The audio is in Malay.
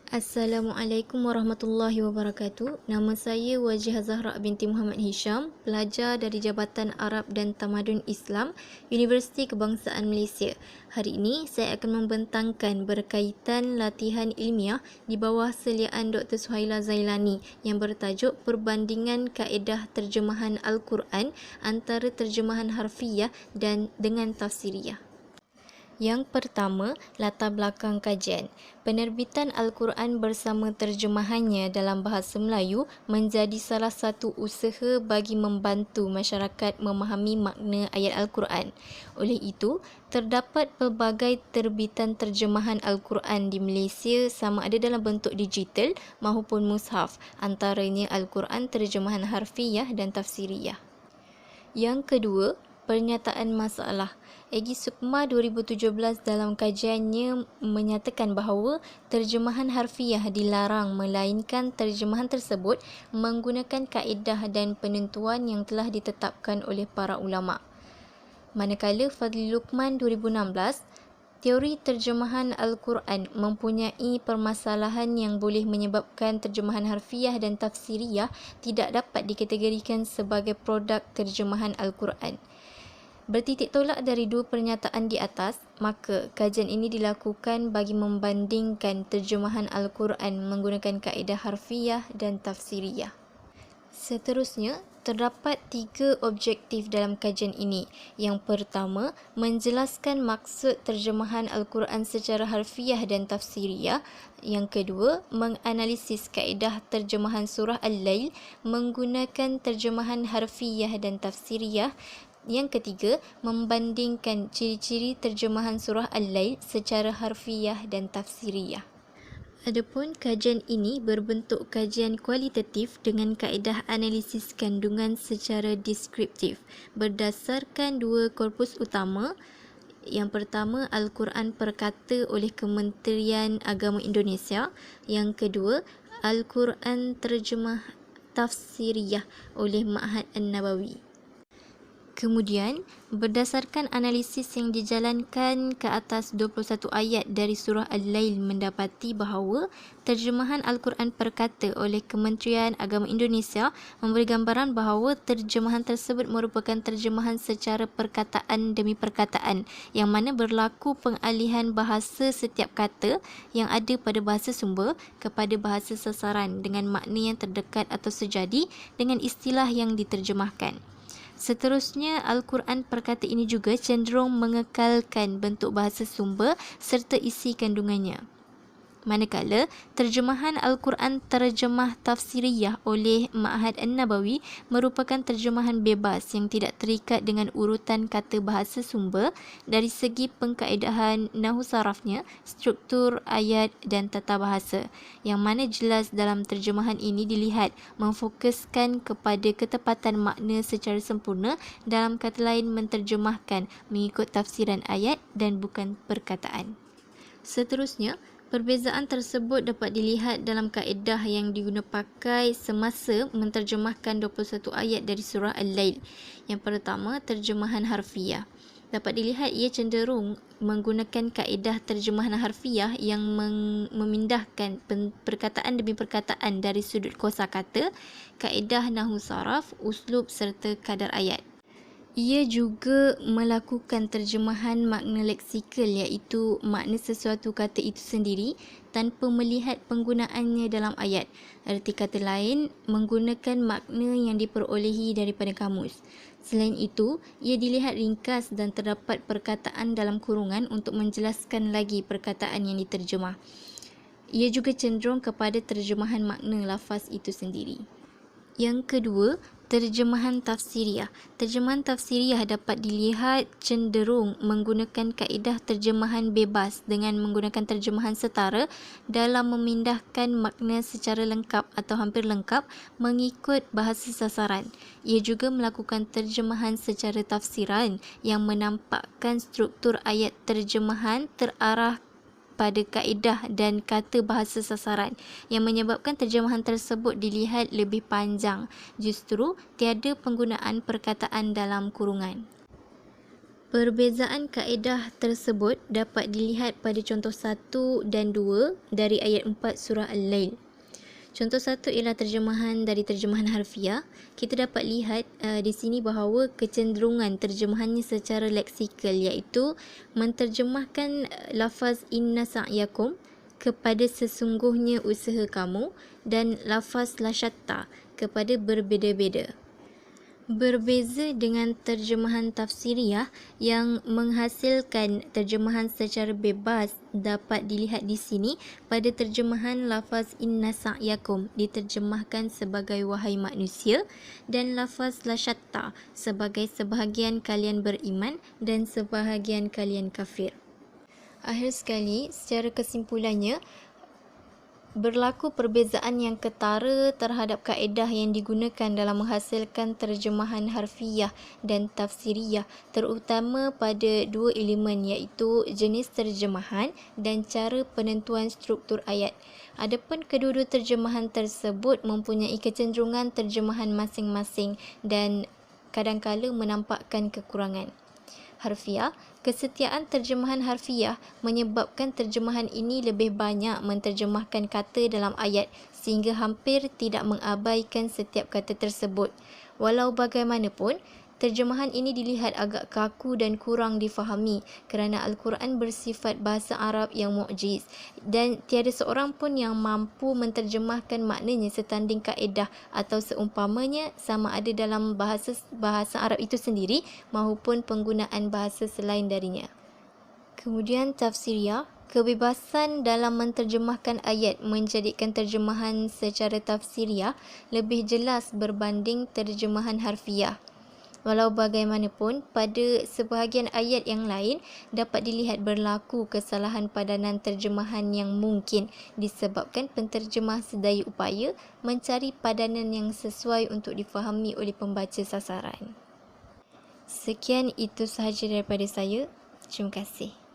Assalamualaikum warahmatullahi wabarakatuh. Nama saya Wajihah Zahra binti Muhammad Hisham, pelajar dari Jabatan Arab dan Tamadun Islam, Universiti Kebangsaan Malaysia. Hari ini saya akan membentangkan berkaitan latihan ilmiah di bawah seliaan Dr. Suhaila Zailani yang bertajuk Perbandingan Kaedah Terjemahan Al-Quran antara terjemahan harfiah dan dengan tafsiriyah. Yang pertama, latar belakang kajian. Penerbitan Al-Quran bersama terjemahannya dalam bahasa Melayu menjadi salah satu usaha bagi membantu masyarakat memahami makna ayat Al-Quran. Oleh itu, terdapat pelbagai terbitan terjemahan Al-Quran di Malaysia sama ada dalam bentuk digital maupun mushaf, antaranya Al-Quran terjemahan harfiah dan tafsiriyah. Yang kedua, pernyataan masalah. Egy Sukma 2017 dalam kajiannya menyatakan bahawa terjemahan harfiah dilarang melainkan terjemahan tersebut menggunakan kaedah dan penentuan yang telah ditetapkan oleh para ulama. Manakala Fadli Luqman 2016, teori terjemahan Al-Quran mempunyai permasalahan yang boleh menyebabkan terjemahan harfiah dan tafsiriyah tidak dapat dikategorikan sebagai produk terjemahan Al-Quran. Bertitik tolak dari dua pernyataan di atas, maka kajian ini dilakukan bagi membandingkan terjemahan Al-Quran menggunakan kaedah harfiah dan tafsiriyah. Seterusnya, terdapat 3 objektif dalam kajian ini. Yang pertama, menjelaskan maksud terjemahan Al-Quran secara harfiah dan tafsiriyah. Yang kedua, menganalisis kaedah terjemahan surah Al-Lail menggunakan terjemahan harfiah dan tafsiriyah. Yang ketiga, membandingkan ciri-ciri terjemahan surah Al-Lail secara harfiah dan tafsiriyah. Adapun kajian ini berbentuk kajian kualitatif dengan kaedah analisis kandungan secara deskriptif berdasarkan dua korpus utama. Yang pertama, Al-Quran Perkata oleh Kementerian Agama Indonesia. Yang kedua, Al-Quran Terjemah Tafsiriyah oleh Ma'had An-Nabawi. Kemudian, berdasarkan analisis yang dijalankan ke atas 21 ayat dari surah Al-Lail mendapati bahawa terjemahan Al-Quran Perkata oleh Kementerian Agama Indonesia memberi gambaran bahawa terjemahan tersebut merupakan terjemahan secara perkataan demi perkataan yang mana berlaku pengalihan bahasa setiap kata yang ada pada bahasa sumber kepada bahasa sasaran dengan makna yang terdekat atau sejadi dengan istilah yang diterjemahkan. Seterusnya, Al-Quran Perkata ini juga cenderung mengekalkan bentuk bahasa sumber serta isi kandungannya. Manakala terjemahan Al-Quran Terjemah Tafsiriyah oleh Ma'had An-Nabawi merupakan terjemahan bebas yang tidak terikat dengan urutan kata bahasa sumber dari segi pengkaedahan nahu sarafnya, struktur ayat dan tata bahasa, yang mana jelas dalam terjemahan ini dilihat memfokuskan kepada ketepatan makna secara sempurna, dalam kata lain menterjemahkan mengikut tafsiran ayat dan bukan perkataan. Seterusnya, perbezaan tersebut dapat dilihat dalam kaedah yang diguna pakai semasa menterjemahkan 21 ayat dari surah Al-Lail. Yang pertama, terjemahan harfiah. Dapat dilihat ia cenderung menggunakan kaedah terjemahan harfiah yang memindahkan perkataan demi perkataan dari sudut kosakata, kaedah nahu saraf, uslub serta kadar ayat. Ia juga melakukan terjemahan makna leksikal iaitu makna sesuatu kata itu sendiri tanpa melihat penggunaannya dalam ayat. Erti kata lain, menggunakan makna yang diperolehi daripada kamus. Selain itu, ia dilihat ringkas dan terdapat perkataan dalam kurungan untuk menjelaskan lagi perkataan yang diterjemah. Ia juga cenderung kepada terjemahan makna lafaz itu sendiri. Yang kedua, terjemahan tafsiriyah. Terjemahan tafsiriyah dapat dilihat cenderung menggunakan kaedah terjemahan bebas dengan menggunakan terjemahan setara dalam memindahkan makna secara lengkap atau hampir lengkap mengikut bahasa sasaran. Ia juga melakukan terjemahan secara tafsiran yang menampakkan struktur ayat terjemahan terarah pada kaedah dan kata bahasa sasaran yang menyebabkan terjemahan tersebut dilihat lebih panjang, justru tiada penggunaan perkataan dalam kurungan. Perbezaan kaedah tersebut dapat dilihat pada contoh 1 dan 2 dari ayat 4 surah Al-Lail. Contoh 1 ialah terjemahan dari terjemahan harfiah. Kita dapat lihat di sini bahawa kecenderungan terjemahannya secara leksikal, iaitu menterjemahkan lafaz inna sa'yakum kepada sesungguhnya usaha kamu dan lafaz la syatta kepada berbeza-beza. Berbeza dengan terjemahan tafsiriyah yang menghasilkan terjemahan secara bebas dapat dilihat di sini pada terjemahan lafaz inna sa'yakum diterjemahkan sebagai wahai manusia dan lafaz la syatta sebagai sebahagian kalian beriman dan sebahagian kalian kafir. Akhir sekali, secara kesimpulannya, berlaku perbezaan yang ketara terhadap kaedah yang digunakan dalam menghasilkan terjemahan harfiah dan tafsiriyah, terutama pada dua elemen, iaitu jenis terjemahan dan cara penentuan struktur ayat. Adapun kedua-dua terjemahan tersebut mempunyai kecenderungan terjemahan masing-masing dan kadang-kala menampakkan kekurangan. Harfiah. Kesetiaan terjemahan harfiah menyebabkan terjemahan ini lebih banyak menterjemahkan kata dalam ayat sehingga hampir tidak mengabaikan setiap kata tersebut. Walau bagaimanapun, terjemahan ini dilihat agak kaku dan kurang difahami kerana Al-Quran bersifat bahasa Arab yang mu'jiz dan tiada seorang pun yang mampu menterjemahkan maknanya setanding kaedah atau seumpamanya, sama ada dalam bahasa Arab itu sendiri maupun penggunaan bahasa selain darinya. Kemudian tafsiriyah. Kebebasan dalam menterjemahkan ayat menjadikan terjemahan secara tafsiriyah lebih jelas berbanding terjemahan harfiah. Walau bagaimanapun, pada sebahagian ayat yang lain dapat dilihat berlaku kesalahan padanan terjemahan yang mungkin disebabkan penterjemah sedaya upaya mencari padanan yang sesuai untuk difahami oleh pembaca sasaran. Sekian itu sahaja daripada saya. Terima kasih.